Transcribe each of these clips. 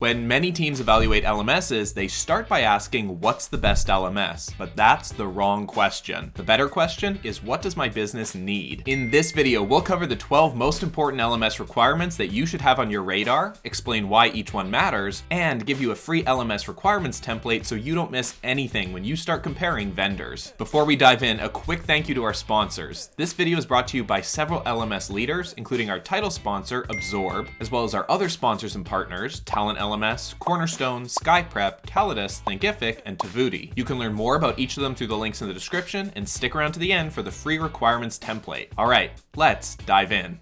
When many teams evaluate LMSs, they start by asking, what's the best LMS? But that's the wrong question. The better question is, what does my business need? In this video, we'll cover the 12 most important LMS requirements that you should have on your radar, explain why each one matters, and give you a free LMS requirements template so you don't miss anything when you start comparing vendors. Before we dive in, a quick thank you to our sponsors. This video is brought to you by several LMS leaders, including our title sponsor, Absorb, as well as our other sponsors and partners, talentlms, Cornerstone, Skyprep, Kallidus, Thinkific, and Tovuti. You can learn more about each of them through the links in the description and stick around to the end for the free requirements template. All right, let's dive in.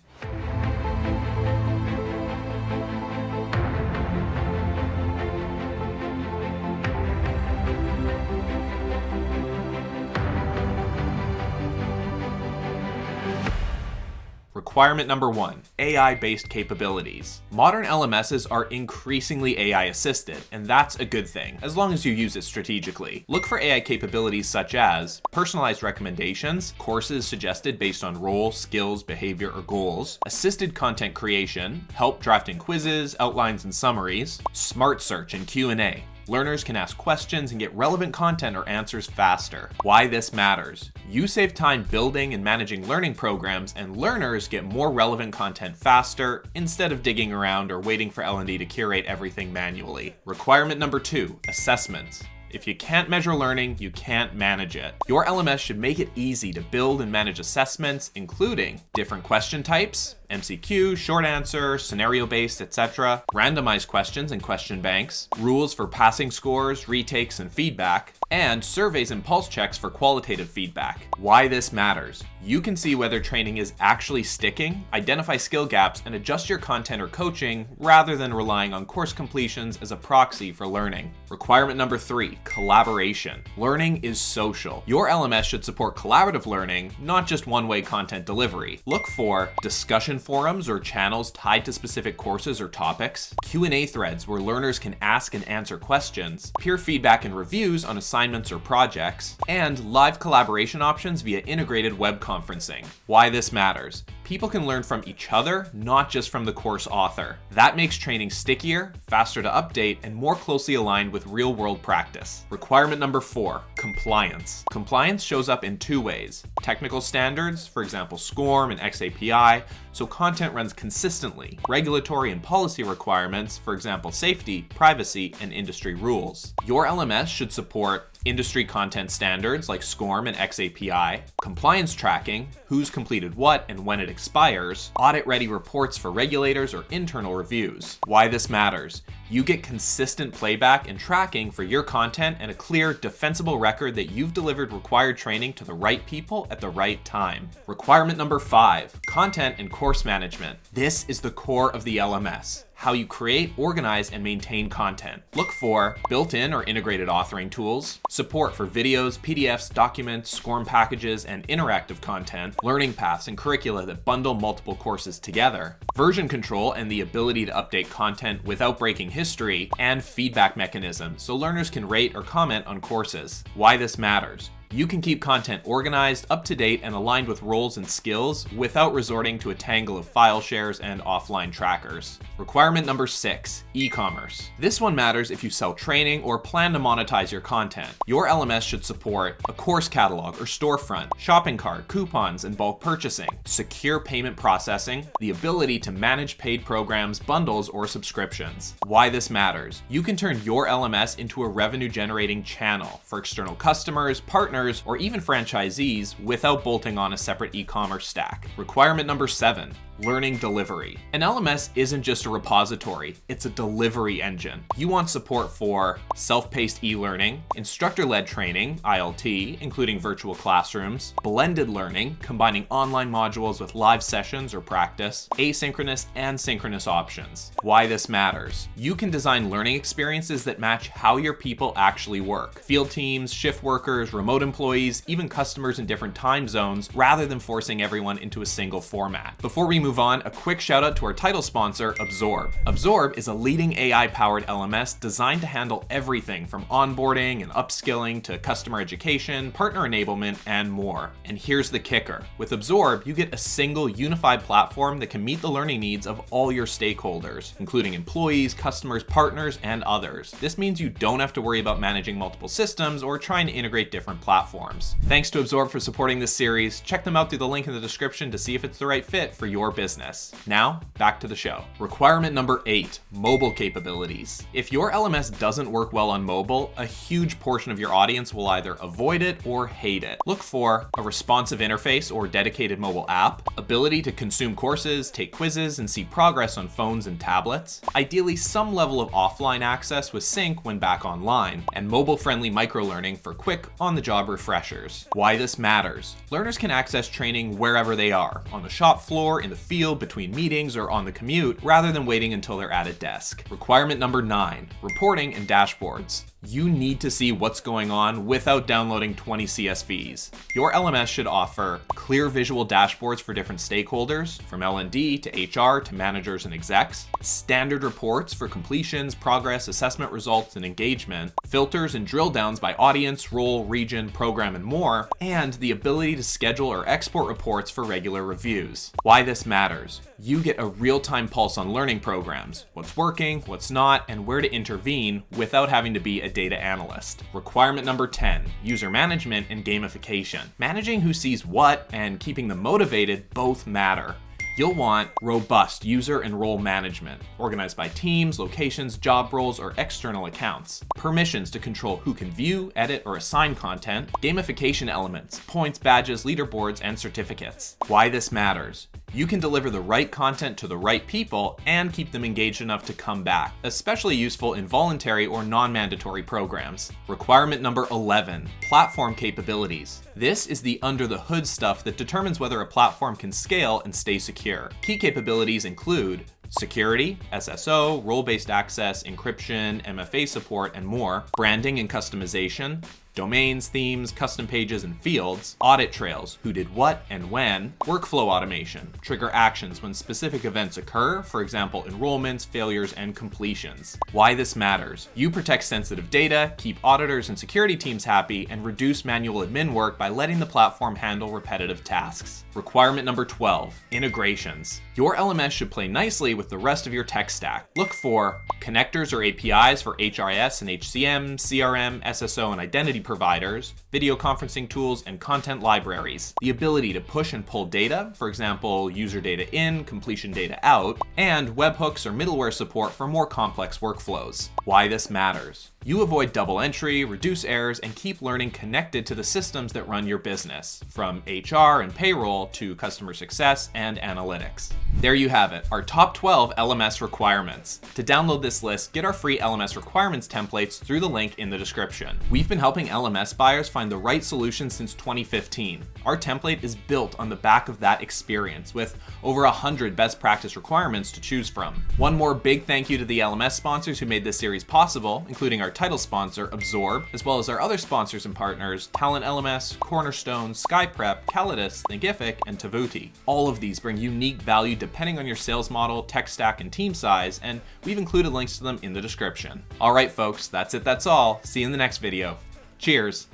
Requirement number 1, AI-based capabilities. Modern LMSs are increasingly AI-assisted, and that's a good thing, as long as you use it strategically. Look for AI capabilities such as personalized recommendations, courses suggested based on role, skills, behavior, or goals, assisted content creation, help drafting quizzes, outlines, and summaries, smart search and Q&A. Learners can ask questions and get relevant content or answers faster. Why this matters. You save time building and managing learning programs, and learners get more relevant content faster instead of digging around or waiting for L&D to curate everything manually. Requirement number 2, assessments. If you can't measure learning, you can't manage it. Your LMS should make it easy to build and manage assessments, including different question types, MCQ, short answer, scenario-based, etc., randomized questions and question banks, rules for passing scores, retakes, and feedback, and surveys and pulse checks for qualitative feedback. Why this matters. You can see whether training is actually sticking, identify skill gaps, and adjust your content or coaching rather than relying on course completions as a proxy for learning. Requirement number 3, collaboration. Learning is social. Your LMS should support collaborative learning, not just one-way content delivery. Look for discussion forums or channels tied to specific courses or topics, Q&A threads where learners can ask and answer questions, peer feedback and reviews on assignments or projects, and live collaboration options via integrated web conferencing. Why this matters. People can learn from each other, not just from the course author. That makes training stickier, faster to update, and more closely aligned with real-world practice. Requirement number 4, compliance. Compliance shows up in 2 ways. Technical standards, for example SCORM and XAPI, so content runs consistently. Regulatory and policy requirements, for example safety, privacy, and industry rules. Your LMS should support industry content standards like SCORM and XAPI, compliance tracking, who's completed what and when it expires, audit-ready reports for regulators or internal reviews. Why this matters. You get consistent playback and tracking for your content and a clear, defensible record that you've delivered required training to the right people at the right time. Requirement number 5, content and course management. This is the core of the LMS. How you create, organize, and maintain content. Look for built-in or integrated authoring tools, support for videos, PDFs, documents, SCORM packages, and interactive content, learning paths and curricula that bundle multiple courses together, version control and the ability to update content without breaking history, and feedback mechanisms so learners can rate or comment on courses. Why this matters. You can keep content organized, up to date, and aligned with roles and skills without resorting to a tangle of file shares and offline trackers. Requirement number 6, e-commerce. This one matters if you sell training or plan to monetize your content. Your LMS should support a course catalog or storefront, shopping cart, coupons, and bulk purchasing, secure payment processing, the ability to manage paid programs, bundles, or subscriptions. Why this matters. You can turn your LMS into a revenue-generating channel for external customers, partners, or even franchisees without bolting on a separate e-commerce stack. Requirement number 7, learning delivery. An LMS isn't just a repository, it's a delivery engine. You want support for self-paced e-learning, instructor-led training, ILT, including virtual classrooms, blended learning, combining online modules with live sessions or practice, asynchronous and synchronous options. Why this matters. You can design learning experiences that match how your people actually work. Field teams, shift workers, remote employees, even customers in different time zones, rather than forcing everyone into a single format. Before we move move on, a quick shout out to our title sponsor, Absorb. Absorb is a leading AI-powered LMS designed to handle everything from onboarding and upskilling to customer education, partner enablement, and more. And here's the kicker. With Absorb, you get a single unified platform that can meet the learning needs of all your stakeholders, including employees, customers, partners, and others. This means you don't have to worry about managing multiple systems or trying to integrate different platforms. Thanks to Absorb for supporting this series. Check them out through the link in the description to see if it's the right fit for your business. Now, back to the show. Requirement number 8, mobile capabilities. If your LMS doesn't work well on mobile, a huge portion of your audience will either avoid it or hate it. Look for a responsive interface or dedicated mobile app, ability to consume courses, take quizzes, and see progress on phones and tablets, ideally some level of offline access with sync when back online, and mobile-friendly microlearning for quick, on-the-job refreshers. Why this matters. Learners can access training wherever they are, on the shop floor, in the field, between meetings, or on the commute, rather than waiting until they're at a desk. Requirement number 9, reporting and dashboards. You need to see what's going on without downloading 20 CSVs. Your LMS should offer clear visual dashboards for different stakeholders, from L&D to HR to managers and execs, standard reports for completions, progress, assessment results, and engagement, filters and drill downs by audience, role, region, program, and more, and the ability to schedule or export reports for regular reviews. Why this matters. You get a real-time pulse on learning programs, what's working, what's not, and where to intervene without having to be a data analyst. Requirement number 10, user management and gamification. Managing who sees what and keeping them motivated both matter. You'll want robust user and role management, organized by teams, locations, job roles, or external accounts. Permissions to control who can view, edit, or assign content. Gamification elements, points, badges, leaderboards, and certificates. Why this matters. You can deliver the right content to the right people and keep them engaged enough to come back, especially useful in voluntary or non-mandatory programs. Requirement number 11, platform capabilities. This is the under-the-hood stuff that determines whether a platform can scale and stay secure. Key capabilities include security, SSO, role-based access, encryption, MFA support, and more, branding and customization, domains, themes, custom pages and fields, audit trails, who did what and when, workflow automation, trigger actions when specific events occur, for example, enrollments, failures, and completions. Why this matters. You protect sensitive data, keep auditors and security teams happy, and reduce manual admin work by letting the platform handle repetitive tasks. Requirement number 12, integrations. Your LMS should play nicely with the rest of your tech stack. Look for connectors or APIs for HRIS and HCM, CRM, SSO, and identity providers, video conferencing tools, and content libraries. The ability to push and pull data, for example, user data in, completion data out, and webhooks or middleware support for more complex workflows. Why this matters. You avoid double entry, reduce errors, and keep learning connected to the systems that run your business, from HR and payroll to customer success and analytics. There you have it, our top 12 LMS requirements. To download this list, get our free LMS requirements templates through the link in the description. We've been helping LMS buyers find the right solution since 2015. Our template is built on the back of that experience, with over 100 best practice requirements to choose from. One more big thank you to the LMS sponsors who made this series possible, including our title sponsor, Absorb, as well as our other sponsors and partners, talentlms, Cornerstone, Skyprep, Kallidus, Thinkific, and Tovuti. All of these bring unique value depending on your sales model, tech stack, and team size, and we've included links to them in the description. All right, folks, that's it, that's all. See you in the next video. Cheers.